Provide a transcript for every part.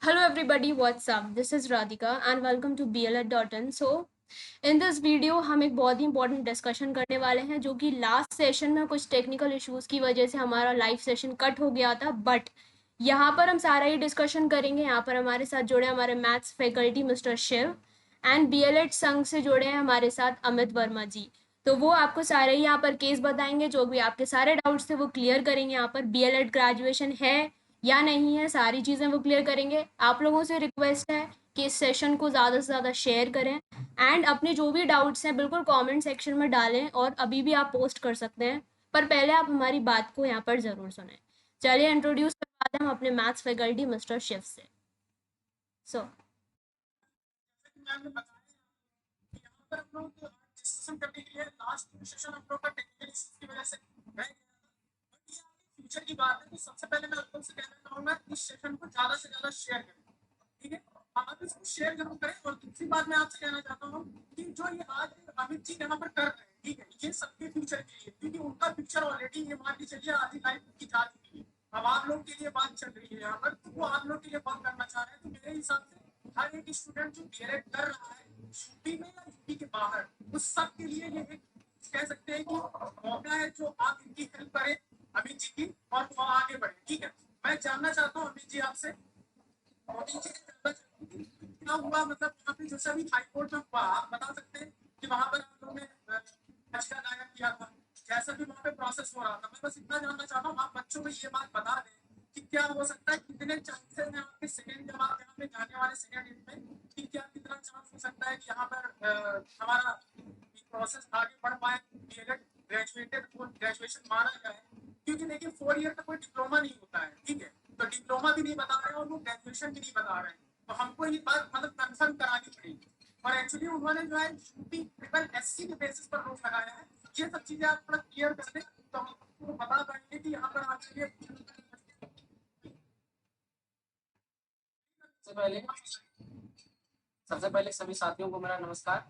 Hello everybody, what's up? This is Radhika and welcome to BLED.in. So, in this video हम एक बहुत ही important discussion करने वाले हैं जो कि लास्ट सेशन में कुछ टेक्निकल इश्यूज की वजह से हमारा लाइव सेशन कट हो गया था, बट यहाँ पर हम सारा ही डिस्कशन करेंगे। यहाँ पर हमारे साथ जुड़े हमारे maths faculty mister Shiv and BLED संघ से जुड़े हैं हमारे साथ अमित वर्मा जी। तो वो आपको सारे ही यहाँ पर केस बताएंगे, जो भी आपके सारे डाउट्स थे वो क्लियर करेंगे। यहाँ पर BLED ग्रेजुएशन है या नहीं है, सारी चीज़ें वो क्लियर करेंगे। आप लोगों से रिक्वेस्ट है कि इस सेशन को ज़्यादा से ज़्यादा शेयर करें एंड अपने जो भी डाउट्स हैं बिल्कुल कमेंट सेक्शन में डालें, और अभी भी आप पोस्ट कर सकते हैं, पर पहले आप हमारी बात को यहाँ पर ज़रूर सुनें। चलिए इंट्रोड्यूस करवाते हैं हम अपने मैथ्स फैकल्टी मिस्टर शिव से। सो पर हम लोग डिस्कशन करने के लिए लास्ट सेशन हम लोग का टेक्निकल इश्यूज की वजह से रह गया था। बट ये आपके फ्यूचर की बात है, तो सबसे पहले मैं आप लोग से कहना चाहूंगा इस सेशन को ज्यादा से ज्यादा शेयर करें। ठीक है, आप इसको शेयर जरूर करें। और दूसरी बात मैं आपसे कहना चाहता हूँ कि जो ये आज अमित जी यहाँ पर कर रहे हैं, ठीक है, ये सबके फ्यूचर के लिए, क्योंकि उनका फ्यूचर ऑलरेडी ये मान के चलिए आधी लाइफ की जा चुकी है। अब आप लोग के लिए बात चल रही है यहाँ पर, तो वो आप लोग के लिए बात करना चाह रहे हैं। तो मेरे हिसाब से हर एक स्टूडेंट जो बीएड कर रहा है यूपी में या यूपी के बाहर, उस सब के लिए ये एक कह सकते हैं कि मौका है जो आप इनकी हेल्प करें अमित जी की, और वो आगे बढ़े। ठीक है, मैं जानना चाहता हूँ अमित जी आपसे, क्या हुआ, मतलब वहाँ पे जैसा भी हाई कोर्ट में हुआ, आप बता सकते हैं कि वहाँ पर आप लोगों ने याचिका दायर किया था, जैसा भी वहाँ पे प्रोसेस हो रहा था। मैं बस इतना जानना चाहता हूँ, आप बच्चों को ये बात बता दें कि क्या हो सकता है, कितने चांसेस हैं आपके सेकेंड, जब आप यहाँ पे जाने वाले सेकेंड ईयर में, कि क्या कितना चांस हो सकता है कि यहाँ पर हमारा प्रोसेस आगे बढ़ पाए, ग्रेजुएटेड ग्रेजुएशन माना जाए। क्योंकि देखिए 4 ईयर का कोई डिप्लोमा नहीं होता है, ठीक है, तो डिप्लोमा भी नहीं बता रहे हैं और वो ग्रेजुएशन भी नहीं बता रहे हैं, तो हमको ये बात मतलब कंफर्म करानी पड़ेगी। और एक्चुअली उन्होंने जो है यूपी ट्रिपल एससी के बेसिस पर रोक लगाया है। ये सब चीजें आप थोड़ा क्लियर कर दें तो हम आपको बता पाएंगे कि यहाँ पर आपके लिए सबसे पहले सभी साथियों को मेरा नमस्कार।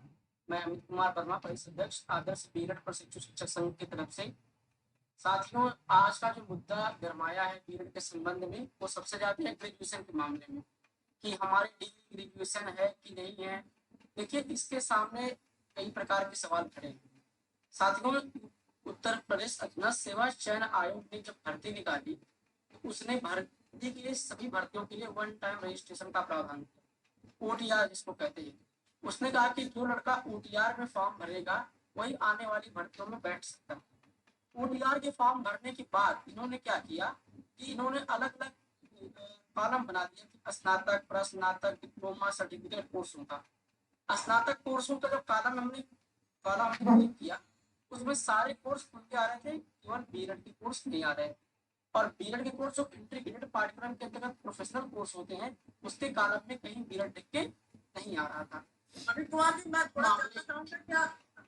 मैं अमित कुमार वर्मा, परिषद अध्यक्ष आदर्श बीएड प्रशिक्षु शिक्षक संघ की तरफ से। साथियों, आज का जो मुद्दा गरमाया है बीएड के संबंध में, वो सबसे ज्यादा है ग्रेजुएशन के मामले में, कि हमारी डिग्री ग्रेजुएशन है कि नहीं है। देखिए, इसके सामने कई प्रकार के सवाल खड़े हैं। साथियों, उत्तर प्रदेश अधीनस्थ सेवा चयन आयोग ने जब भर्ती निकाली, तो उसने भर्ती के लिए सभी भर्तियों के लिए वन टाइम रजिस्ट्रेशन का प्रावधान किया, ओटीआर जिसको कहते हैं। उसने कहा कि जो लड़का ओटीआर में फॉर्म भरेगा वही आने वाली भर्तियों में बैठ सकता है। ओटीआर के फॉर्म भरने के बाद इन्होंने क्या किया कि इन्होंने अलग अलग कॉलम बना दिया कि स्नातक, प्रस्नातक, डिप्लोमा, सर्टिफिकेट कोर्सों का। स्नातक कोर्सों का जब कॉलम किया, उसमें सारे कोर्स खुल के आ रहे थे, केवल बीएड के कोर्स नहीं आ रहे। और बीएड के कोर्स जो इंटीग्रेटेड पाठ्यक्रम के अंतर्गत प्रोफेशनल कोर्स होते हैं, उसके कॉलम में कहीं बीएड लिख के नहीं आ रहा था। अमित कुमार जी, मैं थोड़ा जानना चाहूंगा, क्या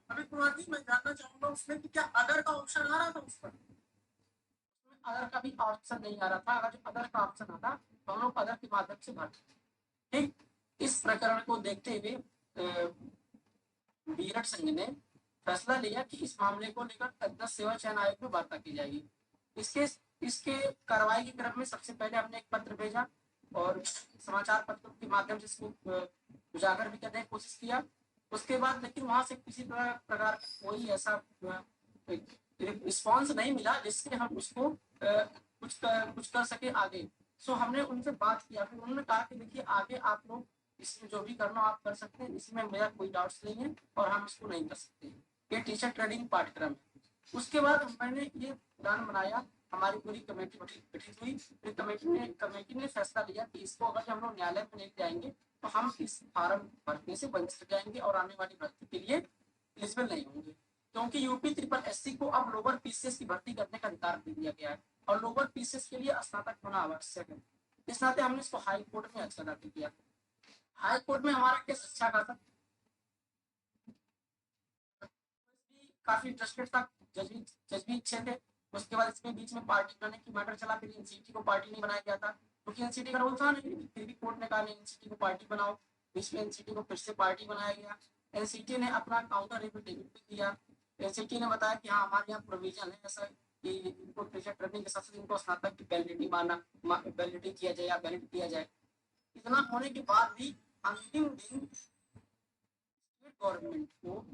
अमित कुमार जी, मैं जानना चाहूंगा उसमें कि क्या अदर का ऑप्शन आ रहा था उस पर? अदर का भी ऑप्शन नहीं आ रहा था। अगर जो अदर का ऑप्शन आता तो हम लोग अदर के माध्यम से भरते। ठीक, इस प्रकरण को देखते हुए बीएड संघ ने फैसला लिया कि इस मामले को लेकर अधीनस्थ सेवा चयन आयोग में वार्ता की जाएगी। इसके इसके कार्रवाई के क्रम में सबसे पहले हमने एक पत्र भेजा और समाचार पत्रों के माध्यम से इसको उजागर भी करने की कोशिश किया। उसके बाद लेकिन वहां से किसी प्रकार का कोई ऐसा रिस्पॉन्स नहीं मिला जिससे हम उसको कुछ कर सके आगे। सो हमने उनसे बात किया, फिर उन्होंने कहा कि देखिए, आगे आप लोग इसमें जो भी करना आप कर सकते हैं, इसमें मेरा कोई डाउट्स नहीं है और हम इसको नहीं कर सकते। ये टीचर ट्रेनिंग पाठ्यक्रम है। उसके बाद मैंने ये प्लान बनाया, हमारी पूरी कमेटी गठित हुई। फिर कमेटी ने फैसला लिया कि इसको अगर हम लोग न्यायालय में लेके जाएंगे तो हम इस फार्म भरने से वंचित हो जाएंगे और आने वाली भर्ती के लिए एलिजिबल नहीं होंगे, क्योंकि यूपी ट्रिपल एससी को अब लोअर पीसीएस की भर्ती करने का अधिकार दे दिया गया है और लोअर पीसीएस के लिए स्नातक होना आवश्यक है। इस नाते हमने इसको हाई कोर्ट में अच्छा दाखिल किया। हाई कोर्ट में हमारा केस अच्छा खासा काफी इंटरेस्टेड था, जज भी अच्छे थे। उसके बाद इसमें बीच में पार्टी बनाने की मैटर चला, फिर एनसीटी को पार्टी नहीं बनाया गया था क्योंकि एनसीटी का रूल था नहीं, फिर भी कोर्ट ने कहा एनसीटी को पार्टी बनाओ। बीच में एनसीटी को फिर से पार्टी बनाया गया। एनसीटी ने अपना काउंटर एफिडेविट भी दिया। एनसीटी ने बताया कि हाँ, हमारे यहाँ प्रोविजन है ऐसा कि इनको टीचर ट्रेनिंग के साथ इनको स्नातक की वैलिडिटी किया जाए या वैलिड किया जाए। इतना होने के बाद भी अंतिम दिन स्टेट गवर्नमेंट को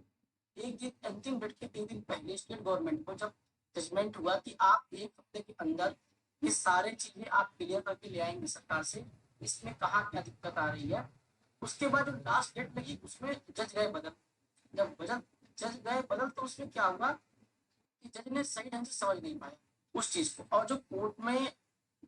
एक दिन, अंतिम डेट के एक दिन पहले स्टेट गवर्नमेंट को जब जजमेंट हुआ कि आप एक हफ्ते के अंदर ये सारे चीजें आप क्लियर करके ले आएंगे सरकार से, इसमें कहाँ क्या दिक्कत आ रही है, उसके बाद जब लास्ट डेट लगी उसमें जज गए बदल। जब जज गए बदल तो उसमें क्या हुआ कि जज ने सही ढंग से समझ नहीं पाया उस चीज को, और जो कोर्ट में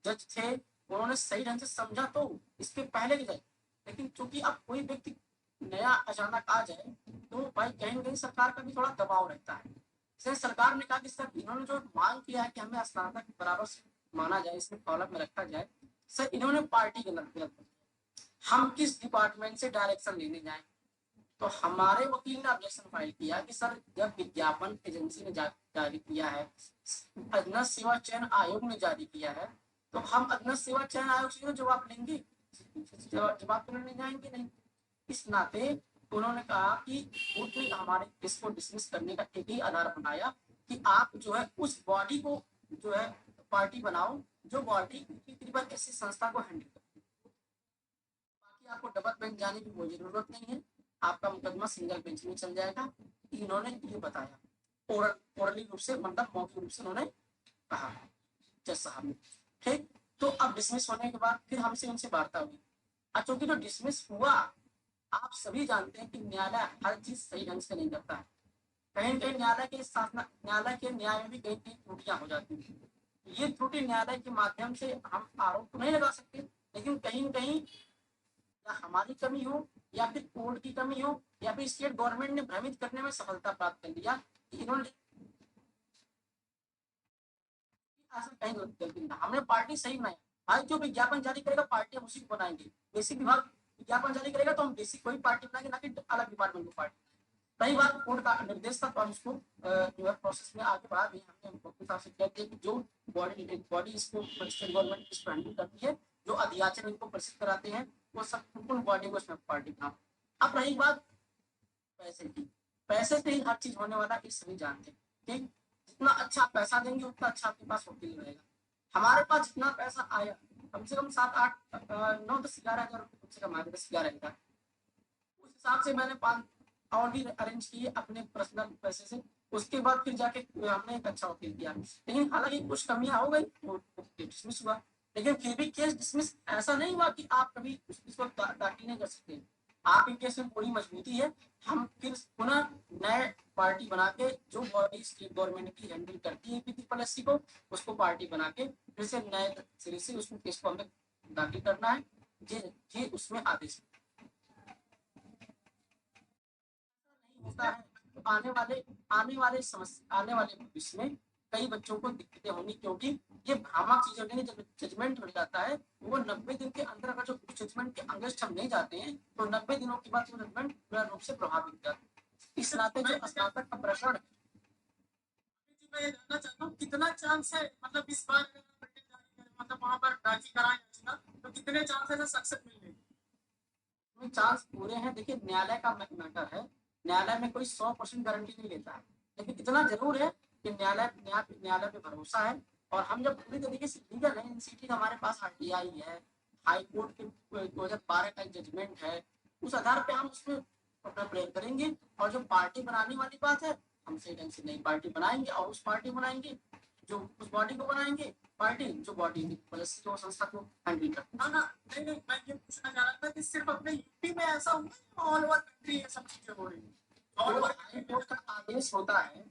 जज थे उन्होंने सही ढंग से समझा तो इसके पहले के जज, लेकिन चूंकि अब कोई व्यक्ति नया अचानक आ जाए तो भाई कहीं ना कहीं सरकार का भी थोड़ा दबाव रहता है। इसलिए सरकार ने कहा कि सर इन्होंने जो मांग किया है कि हमें स्नातक बराबर से माना जाए, इसमें कॉलम में रखा जाए, सर इन्होंने पार्टी गलत गलत हम किस डिपार्टमेंट से डायरेक्शन लेने जाए। तो हमारे वकील ने ऑब्जेक्शन फाइल किया कि सर जब विज्ञापन एजेंसी ने जारी किया है, अधीनस्थ सेवा चयन आयोग ने जारी किया है, तो हम अधीनस्थ सेवा चयन आयोग से जवाब लेंगे, जवाब तो नहीं जाएंगे नहीं। इस नाते उन्होंने कहा कि कोर्ट ने हमारे केस को डिसमिस करने का एक ही आधार बनाया कि आप जो है उस बॉडी को जो है पार्टी बनाओ जो बॉडी तकरीबन ऐसी संस्था को हैंडल करे, बाकी आपको डबल बेंच जाने की कोई जरूरत नहीं है, आपका मुकदमा सिंगल बेंच में चल जाएगा। इन्होंने ये बताया ओरली रूप से, मतलब मौखिक रूप से उन्होंने कहा जज साहब ने। ठीक, तो अब डिसमिस होने के बाद फिर हमसे उनसे वार्ता हुई। चूंकि जो डिसमिस हुआ, आप सभी जानते हैं कि न्यायालय हर चीज सही ढंग से नहीं करता है, कहीं कहीं न्यायालय के न्याय में भी कहीं कहीं त्रुटियां हो जाती हैं। ये त्रुटि न्यायालय के माध्यम से हम आरोप तो नहीं लगा सकते, लेकिन कहीं न कहीं या हमारी कमी हो या फिर कोर्ट की कमी हो या फिर स्टेट गवर्नमेंट ने भ्रमित करने में सफलता प्राप्त कर लिया कि इन्होंने कहीं गलती ना, हमने पार्टी सही बनाई। भाई जो विज्ञापन जारी करेगा पार्टी हम उसी को बनाएंगे, बेसिक विभाग विज्ञापन जारी करेगा तो हम बेसिक कोई पार्टी बनाएंगे, ना कि अलग डिपार्टमेंट को पार्टी। कई बार कोर्ट का निर्देश था तो हम उसको जो है प्रोसेस में आगे बढ़ा भी, हमने वकील साहब से कहते हैं कि जो बॉडी इसको स्टेट गवर्नमेंट इसको हैंडल करती है, जो अध्याचन इनको प्रसिद्ध कराते हैं, वो सब उन बॉडी को इसमें पार्टी बनाओ। अब रही बात पैसे की, पैसे से ही हर चीज होने वाला ये सभी जानते हैं। ठीक, जितना अच्छा पैसा देंगे उतना अच्छा आपके पास वकील रहेगा। हमारे पास जितना पैसा आया कम से कम 7 8 9 10 11 हज़ार रुपये कम से कम आगे 10 11 हज़ार, उस हिसाब से मैंने 5 और भी अरेंज किए अपने पर्सनल पैसे से। उसके बाद फिर जाके हमने एक अच्छा वकील किया, लेकिन हालांकि कुछ कमियां हो गई तो डिसमिस हुआ, लेकिन फिर भी केस डिसमिस ऐसा नहीं हुआ कि आप कभी इसको दाखिल नहीं कर सकते। आपके केस में पूरी मजबूती है, हम फिर पुनः नए पार्टी बना के जो बॉडी स्टेट गवर्नमेंट की हैंडल करती है पीपीएससी को, उसको पार्टी बना के फिर से नए सिरे से उसको केस को हमें दाखिल करना है, ये उसमें आदेश होता है। तो आने वाले भविष्य में कई बच्चों को दिक्कतें होंगी, क्योंकि ये भ्रामक चीजें नहीं, जब जजमेंट हो जाता है वो 90 दिन के अंदर अगर जो जजमेंट के अंगेस्ट हम नहीं जाते हैं तो 90 दिनों के बाद वो जजमेंट पूर्ण रूप से प्रभावित हो जाता है। इस नाते जो स्नातक का प्रकरण मैं ये जानना चाहता हूँ कितना चांस है, मतलब इस बार मतलब वहां पर दाखिल कराएं याचिका, तो कितने चांस है सक्सेस मिलने के? चांस पूरे हैं। देखिए न्यायालय का मैटर है, न्यायालय में कोई 100% गारंटी नहीं लेता है, लेकिन इतना जरूर है कि न्यायालय पे भरोसा है। और हम जब पूरी तरीके से लीगल है, एनसीटी हमारे पास आरटीआई है, हाई कोर्ट के 2012 का जजमेंट है, उस आधार पे हम उसमें अपना प्रयोग करेंगे। और जो पार्टी बनाने वाली बात है, हम सही ढंग से नई पार्टी बनाएंगे और उस पार्टी बनाएंगे जो उस बॉडी को बनाएंगे, पार्टी जो बॉडी जो संस्था को हैंडल करती है ना। नहीं नहीं, मैं ये पूछना चाह रहा था कि सिर्फ अपने यूपी में ऐसा हुआ ऑल ओवर कंट्री ये सब चीजें हो रही है? ऑल ओवर हाई कोर्ट का आदेश होता है,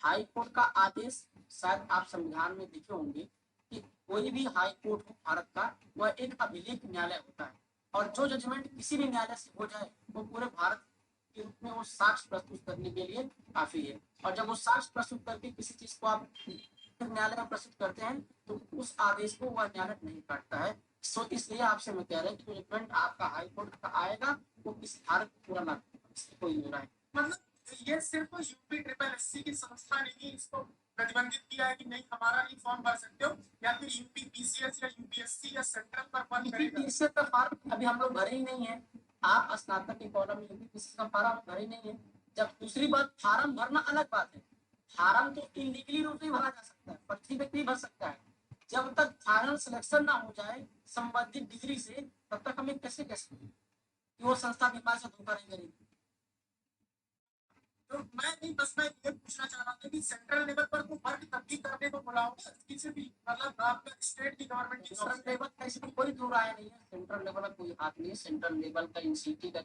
हाई कोर्ट का आदेश शायद आप संविधान में देखे होंगे कि कोई भी हाई कोर्ट हो भारत का, वह एक अभिलेख न्यायालय होता है, और जो जजमेंट किसी भी न्यायालय से हो जाए वो पूरे भारत के रूप में वो साक्ष्य प्रस्तुत करने के लिए काफी है। और जब वो साक्ष्य प्रस्तुत करके किसी चीज को आप न्यायालय में प्रस्तुत करते हैं तो उस आदेश को वह न्यायालय नहीं काटता है। सो इसलिए आपसे मैं कह रहा हूँ कि जो जजमेंट आपका हाई कोर्ट का आएगा वो किसी भारत को पूरा ना कोई हो रहा है। मतलब ये सिर्फ यूपी ट्रिपल एससी की संस्था ने ही इसको प्रतिबंधित किया है कि नहीं हमारा नहीं फॉर्म भर सकते हो, या फिर यूपी पीसीएस या यूपीएससी या सेंट्रल पर बंद करेगा? पीसीएस का फॉर्म अभी हम लोग भरे ही नहीं है। आप स्नातक के कॉलम में यूपी पीसीएस का फॉर्म भरे ही नहीं है। जब दूसरी बात फार्म भरना अलग बात है, फार्म तो इलीगली रूप से भरा जा सकता है, पर्ची व्यक्ति भर सकता है, जब तक फाइनल सिलेक्शन ना हो जाए संबंधित डिग्री से, तब तक हमें कैसे कह सकते हैं कि वो संस्था बीमार से धोखा नहीं करेगी। तो मैं ये पूछना चाह रहा था कि सेंट्रल लेवल पर तो वर्क तब भी करने को बुलाओ किसी भी, मतलब आपका स्टेट की गवर्नमेंट की सेंट्रल लेवल का इसमें कोई दूर आया नहीं है, सेंट्रल लेवल का कोई हाथ नहीं है। सेंट्रल लेवल का एनसीटी का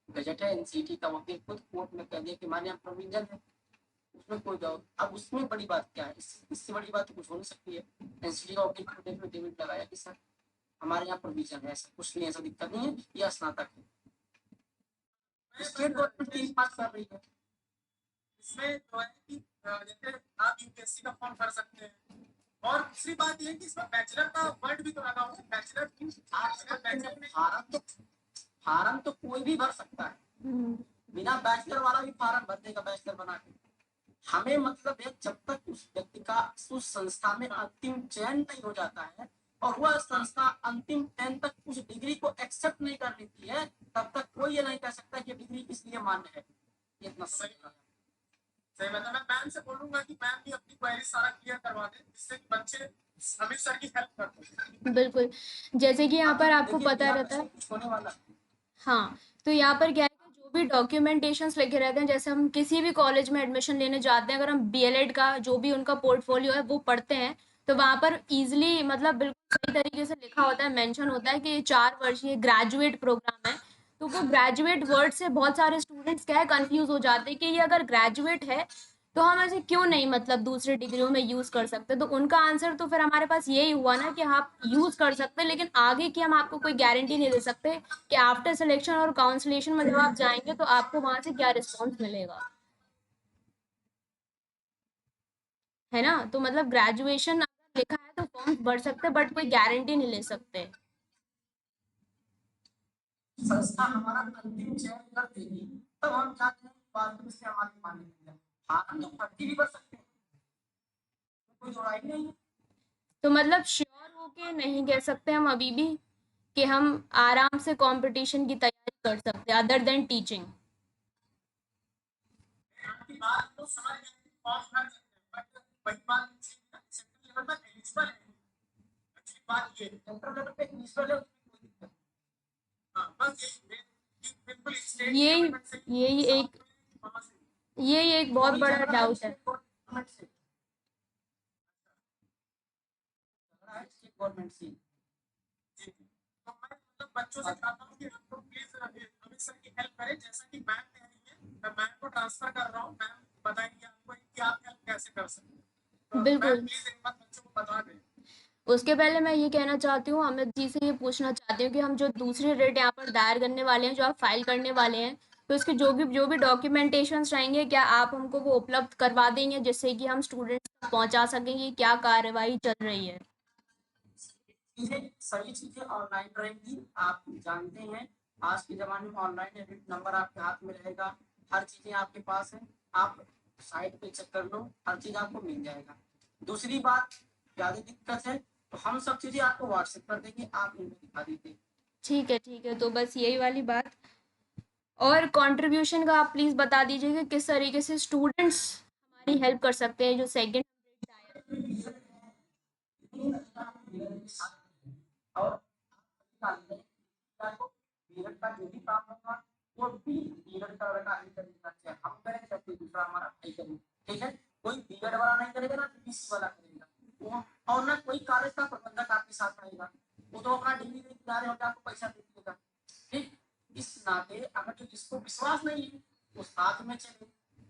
गजट है, एनसीटी का वकील खुद कोर्ट में कह दिया कि मान्य प्रोविजन है, उसमें कोई डाउट। अब उसमें बड़ी बात क्या है, इससे बड़ी बात तो कुछ हो नहीं सकती है। एनसीटी का वकील खुद एफिडेविट लगाया कि सर हमारे यहाँ प्रोविजन है, ऐसा कुछ नहीं, ऐसा दिक्कत नहीं है, यह स्नातक है। स्टेट गवर्नमेंट 3 पास कर रही है। इसमें तो है कि जैसे आप यूपीएससी का फॉर्म भर सकते हैं, और दूसरी बात ये कि इसमें बैचलर का वर्ड भी तो लगा हुआ है, बैचलर फार्म तो कोई भी भर सकता है, बिना बैचलर वाला भी फार्म भर देगा बैचलर बना के। हमें मतलब है जब तक उस व्यक्ति का उस संस्था में अंतिम चयन नहीं हो जाता है और वह संस्था अंतिम 10 तक उस डिग्री को एक्सेप्ट नहीं कर लेती है, तब तक कोई ये नहीं कह सकता कि डिग्री इसलिए मान्य है। इतना सही मतलब मैं मैम से बोलूंगा कि मैम भी अपनी क्वेरी सारा क्लियर करवा दे, जिससे कि बच्चे अमित सर की हेल्प कर सकें। बिल्कुल, जैसे कि यहाँ पर आपको पता रहता है, होने वाला। हाँ, तो यहाँ पर क्या है कि जो भी डॉक्यूमेंटेशंस लिखे रहते हैं, जैसे हम किसी भी कॉलेज में एडमिशन लेने जाते हैं, अगर हम बीएलएड का जो भी उनका पोर्टफोलियो है वो पढ़ते हैं, तो वहाँ पर इजीली मतलब बिल्कुल सही तरीके से लिखा होता है, मेंशन होता है कि ये 4 वर्षीय ग्रेजुएट प्रोग्राम है। तो वो ग्रेजुएट वर्ड से बहुत सारे स्टूडेंट्स क्या है कंफ्यूज हो जाते हैं कि ये अगर ग्रेजुएट है तो हम ऐसे क्यों नहीं मतलब दूसरी डिग्रियों में यूज कर सकते। तो उनका आंसर तो फिर हमारे पास यही हुआ ना कि आप यूज कर सकते हैं, लेकिन आगे की हम आपको कोई गारंटी नहीं दे सकते कि आफ्टर सिलेक्शन और काउंसलेशन में जब आप जाएंगे तो आपको वहां से क्या रिस्पॉन्स मिलेगा, है ना। तो मतलब ग्रेजुएशन अगर लिखा है तो फॉर्म भर सकते हैं, बट कोई गारंटी नहीं ले सकते। संस्था हमारा अंतिम चयन कर देगी तब हम चाहते हैं बाद में से हमारी मान्यता। हाँ, हम तो भर्ती भी कर सकते हैं, कोई दोहराई नहीं है। तो मतलब श्योर होके नहीं कह सकते हम अभी भी कि हम आराम से कंपटीशन की तैयारी कर सकते हैं अदर देन टीचिंग। आपकी बात तो समझ गए, फॉर्म भर सकते हैं, बट वही बात सेंट्रल लेवल पर एलिजिबल है। अच्छी बात ये सेंट्रल लेवल पे एलिजिबल है, हाँ, बस ये बिल्कुल स्टेट ये गवर्नमेंट से एक ये एक बहुत बड़ा डाउट है। गवर्नमेंट से तो मैं मतलब बच्चों से चाहता हूँ कि आप लोग प्लीज अमित सर की हेल्प करें, जैसा कि मैम कह रही है मैं मैम को ट्रांसफर कर रहा हूँ, मैम बताएंगे आपको कि आप हेल्प कैसे कर सकते हैं। तो बिल्कुल। मैम प्लीज एक बार बच्चों को बता दें। उसके पहले मैं ये कहना चाहती हूँ, अमित जी से ये पूछना चाहती हूँ कि हम जो दूसरी रेट यहाँ पर दायर करने वाले हैं, जो आप फाइल करने वाले हैं, तो इसके जो भी डॉक्यूमेंटेशंस रहेंगे, क्या आप हमको वो उपलब्ध करवा देंगे जिससे कि हम स्टूडेंट्स तक पहुँचा सकेंगे क्या कार्यवाही चल रही है। सभी चीजें ऑनलाइन रहेंगी। आप जानते हैं आज के जमाने में ऑनलाइन एडिट नंबर आपके हाथ में रहेगा, हर चीजें आपके पास है, आप साइट पे चेक कर लो, हर चीज आपको मिल जाएगा। दूसरी बात ज्यादा दिक्कत है तो हम सब चीजें आपको व्हाट्सएप कर देंगे, आप इनको दिखा दीजिए। ठीक है, तो बस यही वाली बात। और कंट्रीब्यूशन का आप प्लीज बता दीजिए कि किस तरीके से स्टूडेंट्स हमारी हेल्प कर सकते हैं जो सेकंड और बीएड का जो भी काम होगा वो बीएड का लड़का ही करेगा, चाहे हम करें चाहे कोई दूसरा हमारा भाई करे, ठीक है। कोई बीएड वाला नहीं करेगा ना बीसी वाला करेगा वो, और ना कोई कॉलेज का प्रबंधक आपके साथ रहेगा, वो तो अपना डिग्री लेके जा रहे होंगे, आपको पैसा दे देगा, ठीक। इस नाते अगर जो जिसको विश्वास नहीं है वो साथ में चले,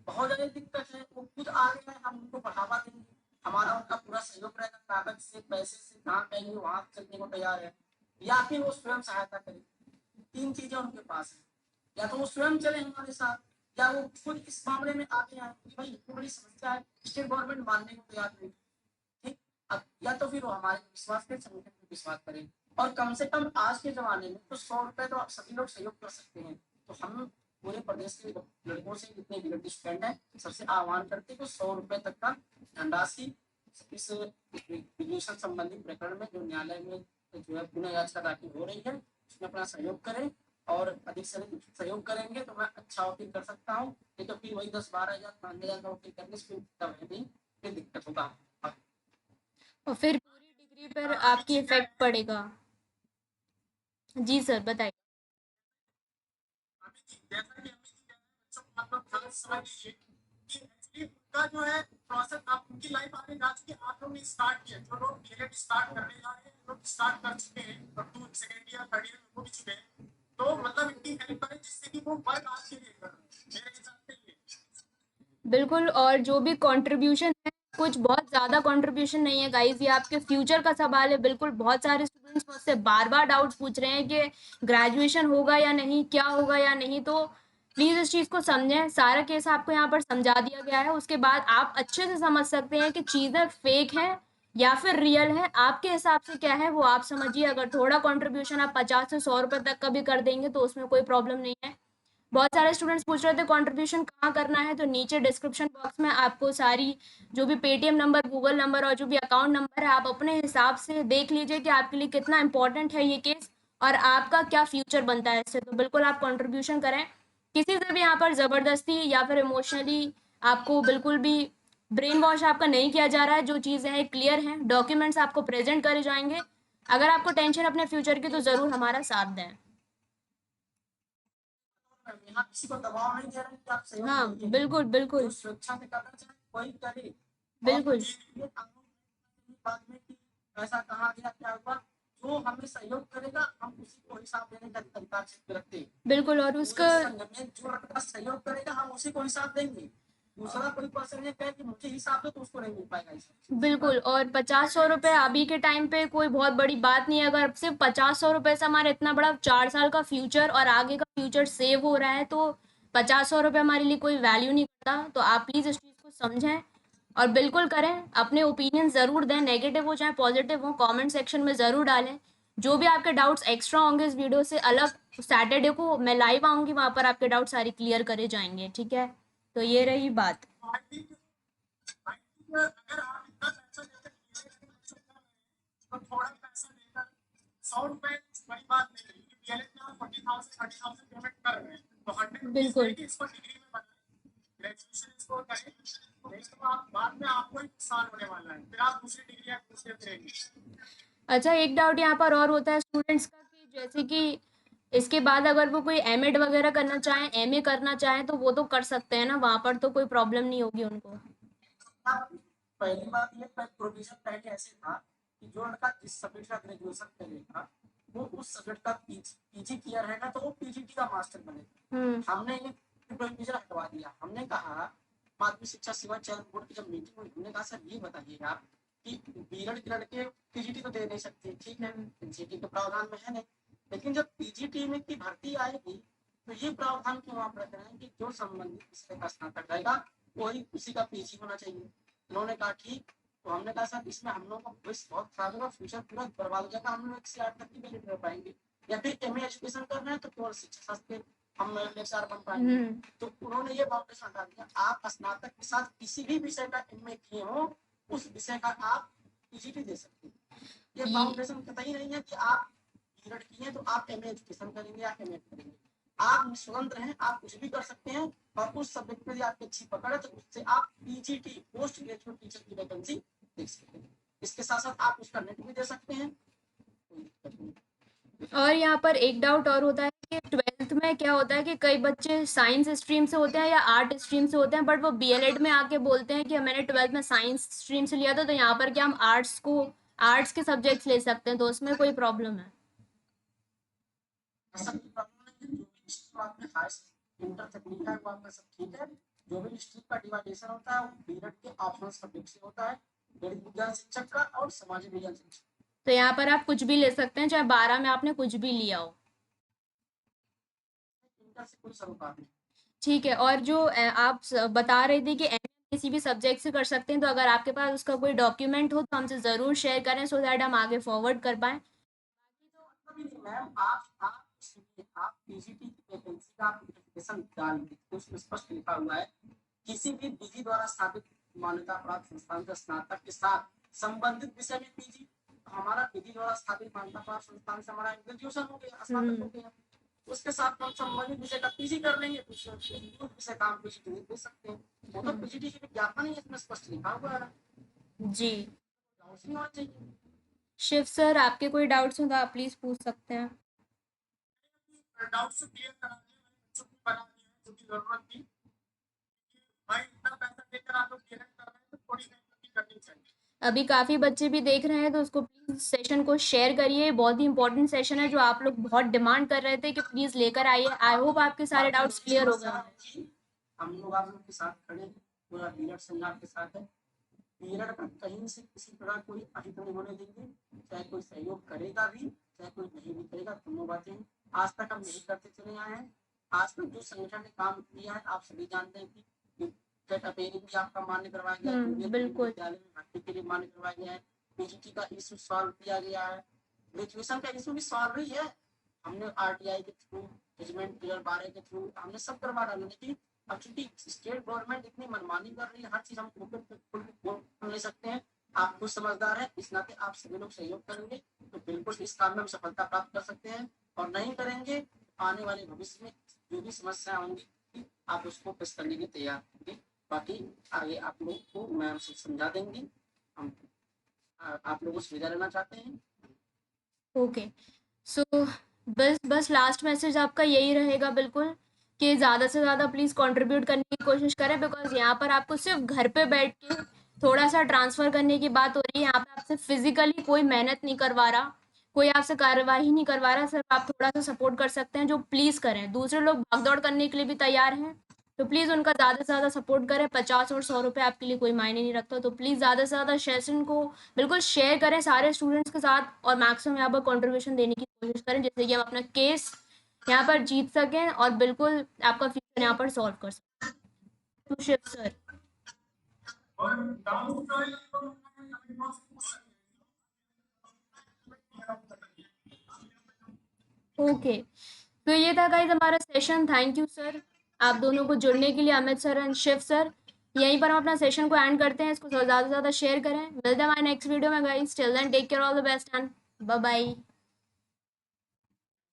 बहुत ज्यादा दिक्कत है, वो खुद आ गए हैं, हम उनको बढ़ावा देंगे, हमारा उनका पूरा सहयोग रहेगा, कागज से पैसे से जहाँ कहेंगे वहां चलने को तैयार है, या फिर वो स्वयं सहायता करें। 3 चीजें उनके पास है, या तो वो स्वयं चले हमारे साथ, या वो खुद इस मामले में आगे आए कि भाई इतनी बड़ी समस्या है, स्टेट गवर्नमेंट मानने को तैयार नहीं, ठीक। अब या तो फिर वो हमारे विश्वास के संगठन को विश्वास करें, और कम से कम आज के जमाने में तो 100 रुपए तो आप सभी लोग सहयोग कर सकते हैं। तो हम पूरे प्रदेश के लड़कों से जितने भी स्टूडेंट है सबसे आह्वान करते हैं कि 100 रुपए तक का धनराशि इस ग्रेजुएशन संबंधी प्रकरण में जो न्यायालय में जो है पुनः याचिका दाखिल हो रही है उसमें अपना सहयोग करें, और अधिक से अधिक सहयोग करेंगे तो मैं अच्छा वकील कर सकता हूँ, नहीं तो फिर वही 10-12 हजार 5,000 का वकील करने से फिर नहीं, फिर दिक्कत होगा। और फिर पूरी पर आपकी इफेक्ट पड़ेगा। जी सर बताइए। जैसा कि बच्चों को आप लोग गलत समझ लीजिए कि एक्चुअली उनका जो है प्रोसेस, आप उनकी लाइफ आगे जा चुकी है, आप लोग ने स्टार्ट किया। जो लोग बीएड स्टार्ट करने जा रहे हैं, लोग स्टार्ट कर चुके हैं और two second year third year हो भी चुके हैं, तो मतलब इनकी हेल्प करें जिससे कि वो वर्क आपके लिए करें, मेरे हिसाब से ये। बिल्कुल, और जो भी कंट्रीब्यूशन है, कुछ बहुत ज़्यादा कंट्रीब्यूशन नहीं है गाइस, ये आपके फ्यूचर का सवाल है। बिल्कुल, बहुत सारे स्टूडेंट्स मुझसे बार-बार डाउट्स पूछ रहे हैं कि ग्रेजुएशन होगा या नहीं, क्या होगा या नहीं, तो प्लीज़ इस चीज़ को समझें। सारा केस आपको यहाँ पर समझा दिया गया है, उसके बाद आप अच्छे से समझ सकते हैं कि चीज़ें फेक हैं या फिर रियल है। आपके हिसाब से क्या है वो आप समझिए। अगर थोड़ा कंट्रीब्यूशन आप 50 से 100 रुपए तक का भी कर देंगे तो उसमें कोई प्रॉब्लम नहीं है। बहुत सारे स्टूडेंट्स पूछ रहे थे कंट्रीब्यूशन कहाँ करना है, तो नीचे डिस्क्रिप्शन बॉक्स में आपको सारी जो भी पेटीएम नंबर, गूगल नंबर और जो भी अकाउंट नंबर है, आप अपने हिसाब से देख लीजिए कि आपके लिए कितना इंपॉर्टेंट है ये केस और आपका क्या फ्यूचर बनता है इससे। तो बिल्कुल आप कंट्रीब्यूशन करें। किसी से भी यहाँ पर ज़बरदस्ती या फिर इमोशनली आपको बिल्कुल भी ब्रेन वॉश आपका नहीं किया जा रहा है। जो चीज़ें हैं क्लियर हैं, डॉक्यूमेंट्स आपको प्रेजेंट करे जाएंगे। अगर आपको टेंशन अपने फ्यूचर की तो ज़रूर हमारा साथ दें। यहाँ किसी को दबाव नहीं दे रहे कि आप सहयोग हाँ करिए। बिल्कुल बिल्कुल जो स्वेच्छा से करना चाहे वही करे। बिल्कुल ये कानून बाद में कि ऐसा कहा गया क्या हुआ, जो हमें सहयोग करेगा हम उसी को हिसाब देने का अधिकार से रखते हैं। बिल्कुल। और उसका संघ में जो लड़का सहयोग करेगा हम उसी को हिसाब देंगे। दूसरा कोई पर्सन ये कहे कि मुझे हिसाब दो तो उसको नहीं मिल पाएगा हिसाब। बिल्कुल, और 50-100 रुपए अभी के टाइम पे कोई बहुत बड़ी बात नहीं है। अगर सिर्फ 50-100 रुपए से हमारा इतना बड़ा 4 साल का फ्यूचर और आगे का फ्यूचर सेव हो रहा है, तो 50-100 रुपए हमारे लिए कोई वैल्यू नहीं करता। तो आप प्लीज़ इस चीज़ को समझें और बिल्कुल करें। अपने ओपिनियन ज़रूर दें, नेगेटिव हो चाहे पॉजिटिव हो, कमेंट सेक्शन में ज़रूर डालें। जो भी आपके डाउट्स एक्स्ट्रा होंगे इस वीडियो से अलग, सैटरडे को मैं लाइव आऊँगी, वहाँ पर आपके डाउट सारी क्लियर करे जाएंगे। ठीक है, तो ये रही बात। अगर आप इतना पैसा देकर तो थोड़ा पैसा देकर 100 रुपए बड़ी बात नहीं है। पीएलएड में आप 40,000 30,000 पेमेंट कर रहे हैं, तो 100 रुपीज बिल्कुल देके इसको डिग्री में बनाए, ग्रेजुएशन इसको करें, नहीं तो आप बाद में आपको ही नुकसान होने वाला है, फिर आप दूसरी डिग्री आप दूसरे करेंगे। अच्छा, एक डाउट यहाँ पर और होता है स्टूडेंट्स का कि जैसे कि इसके बाद अगर वो कोई एमएड वगैरह करना चाहें, एमए करना चाहें, तो वो तो कर सकते हैं ना, वहाँ पर तो कोई प्रॉब्लम नहीं होगी उनको। पहली बात ये प्रोविजन पहले ऐसे था कि जो लड़का जिस सब्जेक्ट का ग्रेजुएशन करेगा वो उस सब्जेक्ट का पीजी किया रहेगा तो वो पीजीटी का मास्टर बनेगा। हमने ये प्रोविजन हटवा दिया। हमने कहा माध्यमिक शिक्षा सेवा चयन बोर्ड की जब मीटिंग हुई, हमने कहा सर ये बताइएगा कि बीएड के लड़के पीजीटी तो दे नहीं सकते, ठीक है, एनसीटी के प्रावधान में है नहीं, लेकिन जब पीजीटी में की भर्ती आएगी तो ये प्रावधान क्यों आप रख रहे हैं कि जो संबंधित विषय का स्नातक रहेगा वही उसी का पीजी होना चाहिए। उन्होंने कहा ठीक। तो हमने कहा सर इसमें हम लोगों का भविष्य बहुत खराब होगा, फ्यूचर पूरा बर्बाद हो जाएगा, हम लोग 1 से 8 तक की वैल्यू कर पाएंगे, या फिर एमए एजुकेशन कर रहे हैं तो केवल शिक्षा शास्त्र हम लेक्चर बन पाएंगे। तो उन्होंने ये बाउंडेशन हटा दिया, आप स्नातक के साथ किसी भी विषय का एमए किए हो उस विषय का आप पीजीटी दे सकते हैं। ये बाउंडेशन कतई नहीं है कि आप बीएड किए हैं तो आप एमए एजुकेशन करेंगे या एमए करेंगे। आप स्वतंत्र हैं, आप कुछ भी कर सकते हैं, और उस सब्जेक्ट में आपकी अच्छी पकड़ है तो उससे आप पीजीटी पोस्ट ग्रेजुएट टीचर की वैकेंसी देख सकते हैं। इसके साथ साथ आप उसका नेट भी दे सकते हैं, कोई दिक्कत नहीं। और यहाँ पर एक डाउट और होता है कि 12th में क्या होता है कि कई बच्चे साइंस स्ट्रीम से होते हैं या आर्ट स्ट्रीम से होते हैं, बट वो बीएलएड में आके बोलते हैं कि मैंने 12th में साइंस स्ट्रीम से लिया था, तो यहाँ पर क्या हम आर्ट्स के सब्जेक्ट्स ले सकते हैं, तो उसमें कोई प्रॉब्लम है? ऐसा कोई प्रॉब्लम नहीं है। जो भी डिस्ट्रिक्ट आपने हाई इंटर तक लिखा है वो आपका सब ठीक है। जो भी डिस्ट्रिक्ट का डिवाइडेशन होता है वो बीएड के ऑप्शनल सब्जेक्ट से होता है, गणित विज्ञान शिक्षक का और सामाजिक विज्ञान शिक्षक। तो यहाँ पर आप कुछ भी ले सकते हैं, चाहे 12 में आपने कुछ भी लिया हो। इंटर से कोई सरोकार नहीं। ठीक है, और जो आप बता रहे थे कि एमए किसी भी सब्जेक्ट से कर सकते हैं, तो अगर आपके पास उसका कोई डॉक्यूमेंट हो तो हमसे ज़रूर शेयर करें सो दैट हम आगे फॉरवर्ड कर पाएँ। बाकी तो मैम आप सुनिए, आप पीजीटी की वैकेंसी का आप नोटिफिकेशन डाल दीजिए, उसमें स्पष्ट लिखा हुआ है किसी भी विधि द्वारा स्थापित मान्यता प्राप्त संस्थान से स्नातक के साथ संबंधित विषय में पीजी। हमारा विधि द्वारा स्थापित मान्यता प्राप्त संस्थान से हमारा ग्रेजुएशन हो गया, स्नातक हो गया, उसके साथ हम संबंधित विषय का पीजी कर लेंगे तो उस विषय का हम पीजीटी दे सकते हैं। वो तो पीजीटी की विज्ञापन ही इसमें स्पष्ट लिखा हुआ है जी चाहिए। शिव सर, आपके कोई डाउट्स हो तो आप प्लीज पूछ सकते हैं। डाउट्स क्लियर करा दिए, मैंने बच्चों को बना दिया है जो की जरूरत थी। भाई इतना पैसा देकर आप लोग पेरेंट कर रहे हैं तो थोड़ी मेहनत करनी चाहिए। अभी काफी बच्चे भी देख रहे हैं तो उसको प्लीज सेशन को शेयर करिए। बहुत ही इंपॉर्टेंट सेशन है जो आप लोग बहुत डिमांड कर रहे थे कि प्लीज लेकर आइए। आई होप आपके सारे डाउट्स क्लियर हो गए। हम लोग आप लोग के साथ खड़े हैं, पूरा बीएड संघ आपके साथ है। बीएड का कहीं से किसी प्रकार कोई अहित नहीं होने देंगे, चाहे कोई सहयोग करेगा भी चाहे कोई नहीं भी करेगा। दोनों बातें आज तक हम यही करते चले आए हैं। आज तक जो संगठन ने काम किया है आप सभी जानते हैं कि भी आपका मान्य करवाया गया है, बिल्कुल विद्यालय में भर्ती के लिए मान्य करवाया गया है, पीजीटी का इशू सॉल्व किया गया है, ग्रेजुएशन का इशू भी सॉल्व ही है। हमने आरटीआई के थ्रू, जजमेंट क्लियर 12 के थ्रू हमने सब करवा डाला। लेकिन अब चूंकि स्टेट गवर्नमेंट इतनी मनमानी कर रही है, हर चीज हम बोल ले सकते हैं। आप खुद समझदार हैं, इस नाते आप सभी लोग सहयोग करेंगे तो बिल्कुल इस काम में हम सफलता प्राप्त कर सकते हैं। और नहीं करेंगे आने वाले भविष्य में जो भी समस्या होंगी आप उसको पेश करने के तैयार होंगे। बाकी आगे आप लोग को मैम से समझा देंगी। हम आप लोगों से विदा लेना चाहते हैं। ओके, सो बस लास्ट मैसेज आपका यही रहेगा बिल्कुल कि ज़्यादा से ज़्यादा प्लीज़ कंट्रीब्यूट करने की कोशिश करें, बिकॉज यहाँ पर आपको सिर्फ घर पे बैठ के थोड़ा सा ट्रांसफ़र करने की बात हो रही है। यहाँ पे आपसे फिजिकली कोई मेहनत नहीं करवा रहा, कोई आपसे कार्यवाही नहीं करवा रहा, सिर्फ आप थोड़ा सा सपोर्ट कर सकते हैं जो प्लीज़ करें। दूसरे लोग भागदौड़ करने के लिए भी तैयार हैं तो प्लीज़ उनका ज़्यादा से ज़्यादा सपोर्ट करें। 50 और 100 रुपये आपके लिए कोई मायने नहीं रखता, तो प्लीज़ ज़्यादा से ज़्यादा सेशन को बिल्कुल शेयर करें सारे स्टूडेंट्स के साथ और मैक्सिमम यहाँ पर कंट्रीब्यूशन देने की कोशिश करें जिससे कि हम अपना केस यहाँ पर जीत सकें और बिल्कुल आपका फ्यूचर यहाँ पर सॉल्व कर सकें। तो शिव सर, और डाउट जो है तो अभी बहुत पूछ सकते हैं। ओके, तो ये था गाइस हमारा सेशन। थैंक यू सर आप दोनों को जुड़ने के लिए, Amit sir and Shiv sir. यहीं पर हम अपना सेशन को एंड करते हैं। इसको ज़्यादा से ज़्यादा शेयर करें। मिलते हैं हमारे नेक्स्ट वीडियो में guys. Till then take care, all the best and bye bye.